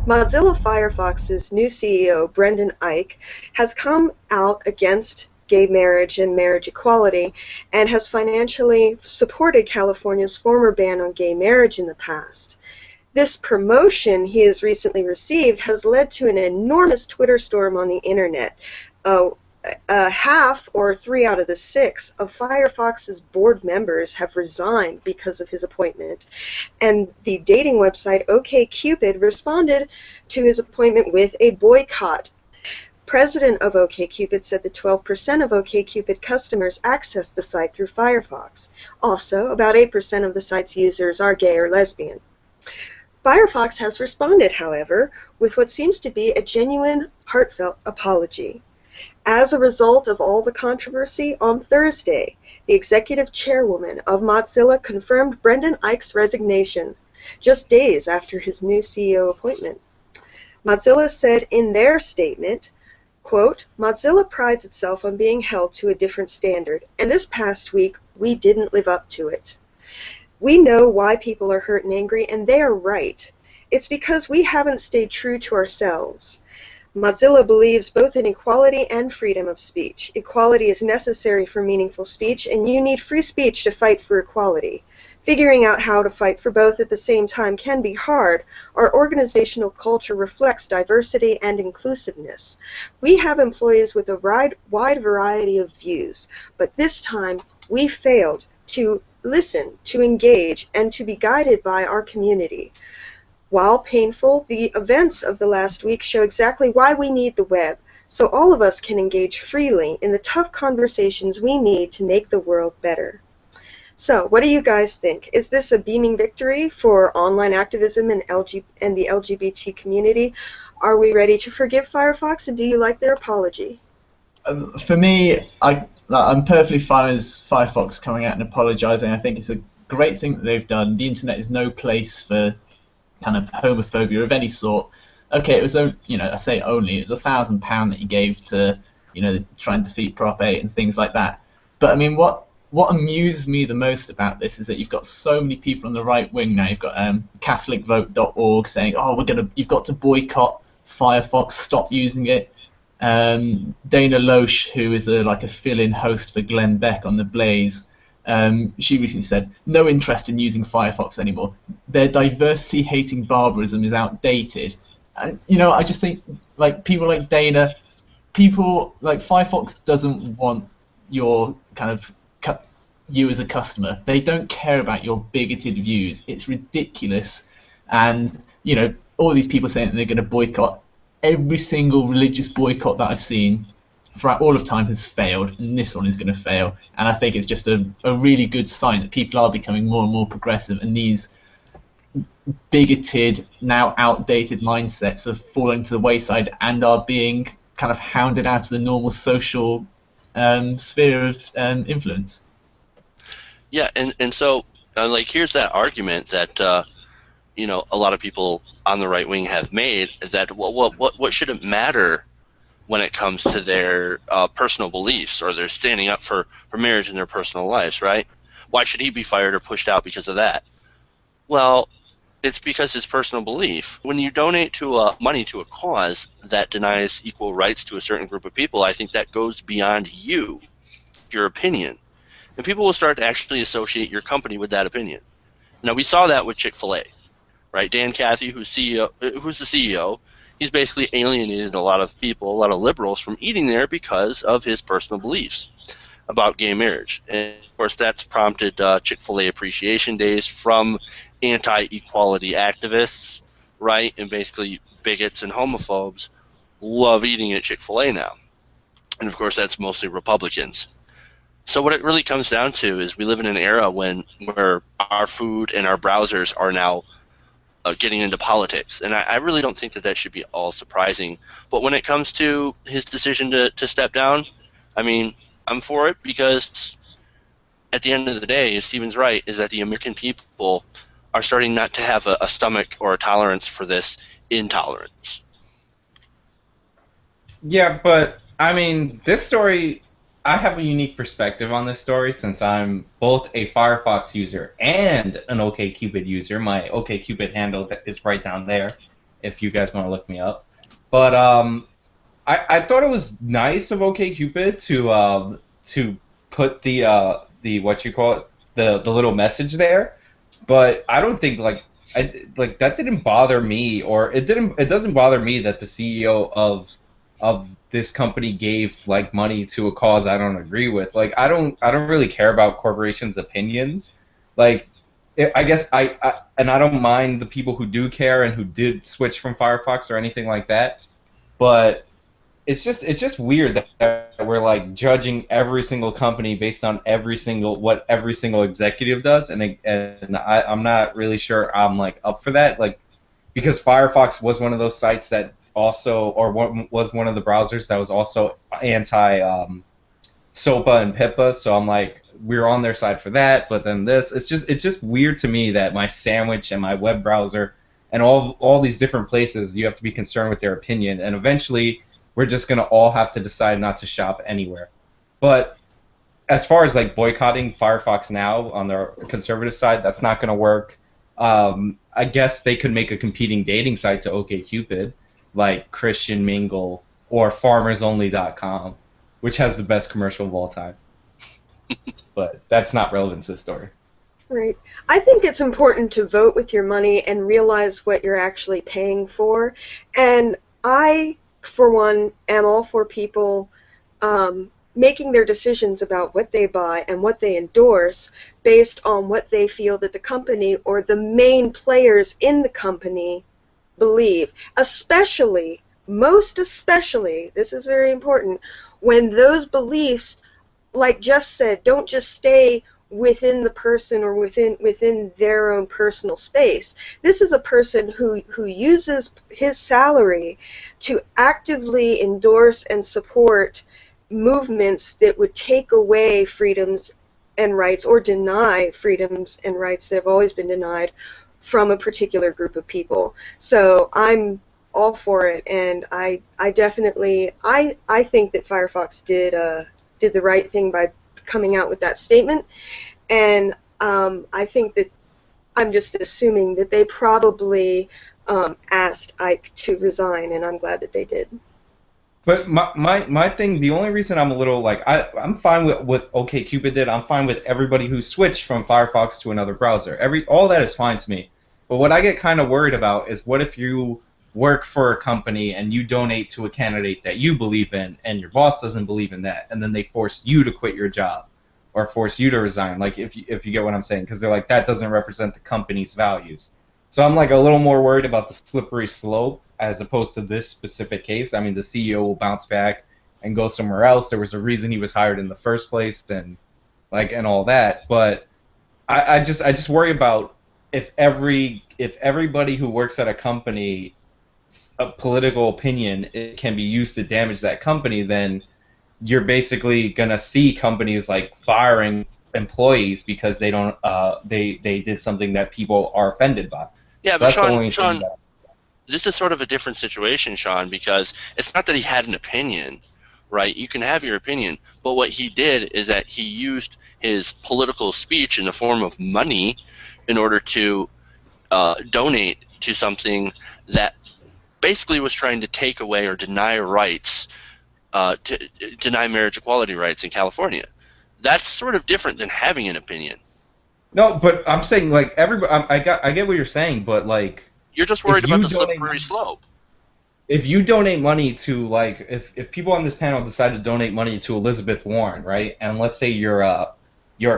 Mozilla Firefox's new CEO, Brendan Eich, has come out against gay marriage and marriage equality and has financially supported California's former ban on gay marriage in the past. This promotion he has recently received has led to an enormous Twitter storm on the internet. Half, or 3 out of the 6, of Firefox's board members have resigned because of his appointment, and the dating website OkCupid responded to his appointment with a boycott. President of OkCupid said that 12% of OkCupid customers access the site through Firefox. Also, about 8% of the site's users are gay or lesbian. Firefox has responded, however, with what seems to be a genuine, heartfelt apology. As a result of all the controversy, on Thursday, the executive chairwoman of Mozilla confirmed Brendan Eich's resignation, just days after his new CEO appointment. Mozilla said in their statement, quote, "Mozilla prides itself on being held to a different standard, and this past week we didn't live up to it. We know why people are hurt and angry, and they are right. It's because we haven't stayed true to ourselves. Mozilla believes both in equality and freedom of speech. Equality is necessary for meaningful speech, and you need free speech to fight for equality. Figuring out how to fight for both at the same time can be hard. Our organizational culture reflects diversity and inclusiveness. We have employees with a wide variety of views, but this time we failed to listen, to engage, and to be guided by our community. While painful, the events of the last week show exactly why we need the web, so all of us can engage freely in the tough conversations we need to make the world better." So, what do you guys think? Is this a beaming victory for online activism and the LGBT community? Are we ready to forgive Firefox, and do you like their apology? For me, I'm perfectly fine with Firefox coming out and apologizing. I think it's a great thing that they've done. The internet is no place for kind of homophobia of any sort. Okay, it was, I say only, it was £1,000 that he gave to, try and defeat Prop 8 and things like that. But I mean, what amused me the most about this is that you've got so many people on the right wing now. You've got CatholicVote.org saying, "Oh, you've got to boycott Firefox, stop using it." Dana Loesch, who is a fill-in host for Glenn Beck on The Blaze, she recently said, "No interest in using Firefox anymore. Their diversity-hating barbarism is outdated." And, I just think, people like Dana, people like Firefox doesn't want your kind of you as a customer. They don't care about your bigoted views. It's ridiculous. And, all these people saying that they're going to boycott. Every single religious boycott that I've seen throughout all of time has failed, and this one is going to fail. And I think it's just a really good sign that people are becoming more and more progressive, and these bigoted, now outdated mindsets have fallen to the wayside and are being kind of hounded out of the normal social sphere of influence. Yeah, and so here's that argument that a lot of people on the right wing have made, is that what should it matter when it comes to their personal beliefs, or they're standing up for marriage in their personal lives, right? Why should he be fired or pushed out because of that? Well, it's because his personal belief. When you donate money to a cause that denies equal rights to a certain group of people, I think that goes beyond you, your opinion. And people will start to actually associate your company with that opinion. Now, we saw that with Chick-fil-A, right? Dan Cathy, who's the CEO, he's basically alienated a lot of people, a lot of liberals, from eating there because of his personal beliefs about gay marriage. And, of course, that's prompted Chick-fil-A appreciation days from anti-equality activists, right? And basically bigots and homophobes love eating at Chick-fil-A now. And, of course, that's mostly Republicans. So what it really comes down to is we live in an era where our food and our browsers are now getting into politics. And I really don't think that should be all surprising. But when it comes to his decision to step down, I mean, I'm for it, because at the end of the day, Stephen's right, is that the American people are starting not to have a stomach or a tolerance for this intolerance. Yeah, but, I mean, this story, I have a unique perspective on this story, since I'm both a Firefox user and an OkCupid user. My OkCupid handle is right down there. if you guys want to look me up. But I thought it was nice of OkCupid to put the what you call it, the little message there, but I don't think like that didn't bother me, or it doesn't bother me that the CEO of this company gave like money to a cause I don't agree with. Like I don't really care about corporations' opinions. Like I guess I don't mind the people who do care and who did switch from Firefox or anything like that, but it's just weird that we're like judging every single company based on what every single executive does, and I'm not really sure I'm like up for that, like because Firefox was one of those sites that also, or was one of the browsers that was also anti SOPA and PIPA, so I'm like we're on their side for that, but then it's just weird to me that my sandwich and my web browser and all these different places you have to be concerned with their opinion, and eventually we're just going to all have to decide not to shop anywhere. But as far as like boycotting Firefox now on the conservative side, that's not going to work. I guess they could make a competing dating site to OkCupid, like Christian Mingle or FarmersOnly.com, which has the best commercial of all time. But that's not relevant to the story. Right. I think it's important to vote with your money and realize what you're actually paying for. And I, for one, am all for people making their decisions about what they buy and what they endorse based on what they feel that the company or the main players in the company believe. Especially, most especially, this is very important, when those beliefs, like Jeff said, don't just stay within the person or within their own personal space. This is a person who uses his salary to actively endorse and support movements that would take away freedoms and rights or deny freedoms and rights that have always been denied from a particular group of people. So I'm all for it, and I definitely I think that Firefox did the right thing by coming out with that statement, and I think that I'm just assuming that they probably asked Ike to resign, and I'm glad that they did. But my thing, the only reason I'm a little like I'm fine with what OkCupid did. I'm fine with everybody who switched from Firefox to another browser. All that is fine to me. But what I get kind of worried about is what if you work for a company and you donate to a candidate that you believe in, and your boss doesn't believe in that, and then they force you to quit your job or force you to resign, like if you get what I'm saying, because they're like, that doesn't represent the company's values. So I'm like a little more worried about the slippery slope as opposed to this specific case. I mean, the CEO will bounce back and go somewhere else. There was a reason he was hired in the first place, and all that. But I just worry about if everybody who works at a company, a political opinion, it can be used to damage that company, then you're basically gonna see companies like firing employees because they don't they did something that people are offended by. Yeah, so but Sean, this is sort of a different situation, Sean, because it's not that he had an opinion, right? You can have your opinion, but what he did is that he used his political speech in the form of money in order to donate to something that basically was trying to take away or deny rights, to deny marriage equality rights in California. That's sort of different than having an opinion. No, but I'm saying like everybody. I get what you're saying, but like you're just worried about the slippery slope. If you donate money to like if people on this panel decide to donate money to Elizabeth Warren, right? And let's say you're a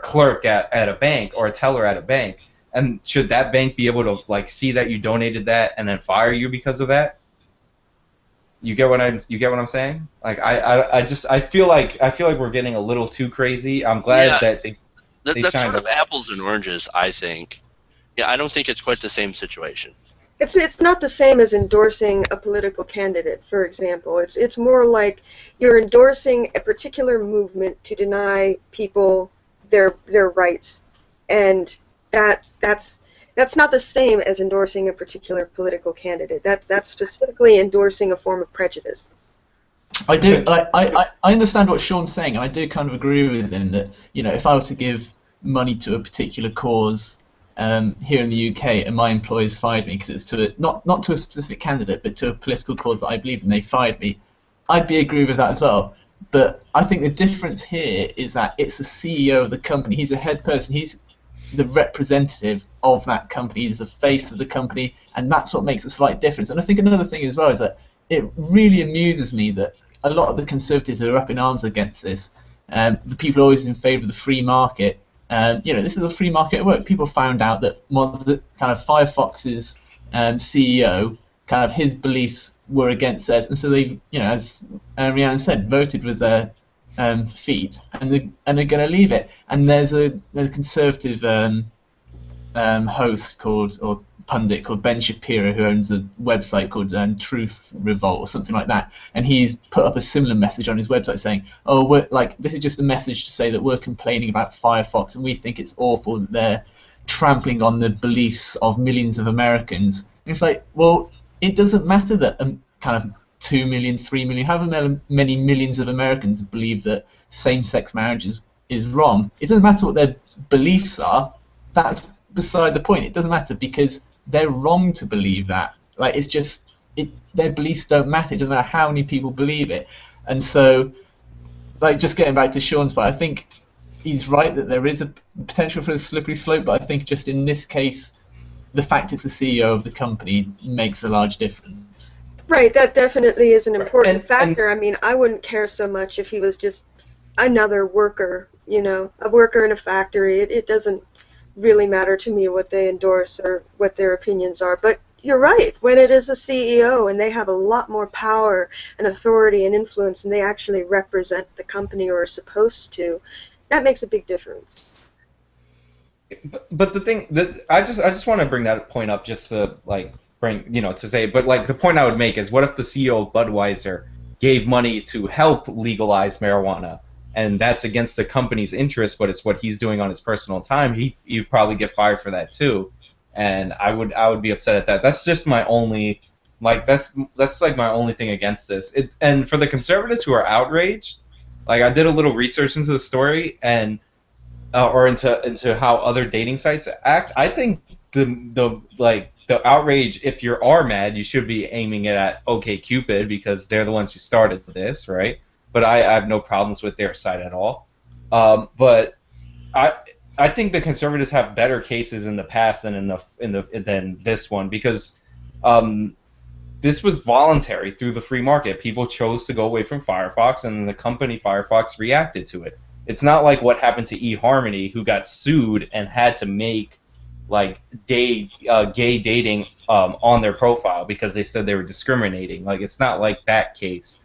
clerk at a bank or a teller at a bank, and should that bank be able to like see that you donated that and then fire you because of that? You get what I'm saying? Like I feel like we're getting a little too crazy. I'm glad that they that's sort of apples and oranges, I think. Yeah, I don't think it's quite the same situation. It's not the same as endorsing a political candidate, for example. It's more like you're endorsing a particular movement to deny people their rights, and that's not the same as endorsing a particular political candidate. That's specifically endorsing a form of prejudice. I understand what Sean's saying. I do kind of agree with him that, you know, if I were to give money to a particular cause, here in the UK, and my employers fired me because it's not to a specific candidate, but to a political cause that I believe in, they fired me, I'd be agree with that as well. But I think the difference here is that it's the CEO of the company. He's a head person. He's the representative of that company. He's the face of the company, and that's what makes a slight difference. And I think another thing as well is that it really amuses me that a lot of the Conservatives who are up in arms against this, the people always in favour of the free market, this is a free market at work. People found out that Firefox's CEO, kind of his beliefs were against theirs, and so they've, as Rhiannon said, voted with their feet, and they're going to leave it. And there's a Conservative host or pundit called Ben Shapiro who owns a website called Truth Revolt or something like that, and he's put up a similar message on his website saying, this is just a message to say that we're complaining about Firefox and we think it's awful that they're trampling on the beliefs of millions of Americans. And it's like, well, it doesn't matter that kind of 2 million, 3 million, however many millions of Americans believe that same-sex marriage is wrong. It doesn't matter what their beliefs are. That's beside the point. It doesn't matter because they're wrong to believe that. Like, it's just their beliefs don't matter. It doesn't matter how many people believe it. And so, like, just getting back to Sean's point, I think he's right that there is a potential for a slippery slope, but I think just in this case, the fact it's the CEO of the company makes a large difference. Right, that definitely is an important factor. I mean, I wouldn't care so much if he was just another worker, a worker in a factory. It doesn't really matter to me what they endorse or what their opinions are. But you're right, when it is a CEO and they have a lot more power and authority and influence and they actually represent the company or are supposed to, that makes a big difference. But the thing that I just want to bring that point up just to to say, but like the point I would make is, what if the CEO of Budweiser gave money to help legalize marijuana, and that's against the company's interest, but it's what he's doing on his personal time? He'd probably get fired for that too, and I would be upset at that. That's just my only that's my only thing against this. And for the Conservatives who are outraged, I did a little research into the story and or into how other dating sites act. I think the outrage, if you are mad, you should be aiming it at OkCupid because they're the ones who started this, right? But I have no problems with their side at all. But I think the Conservatives have better cases in the past than than this one, because this was voluntary through the free market. People chose to go away from Firefox, and the company Firefox reacted to it. It's not like what happened to eHarmony, who got sued and had to make gay dating on their profile because they said they were discriminating. It's not like that case.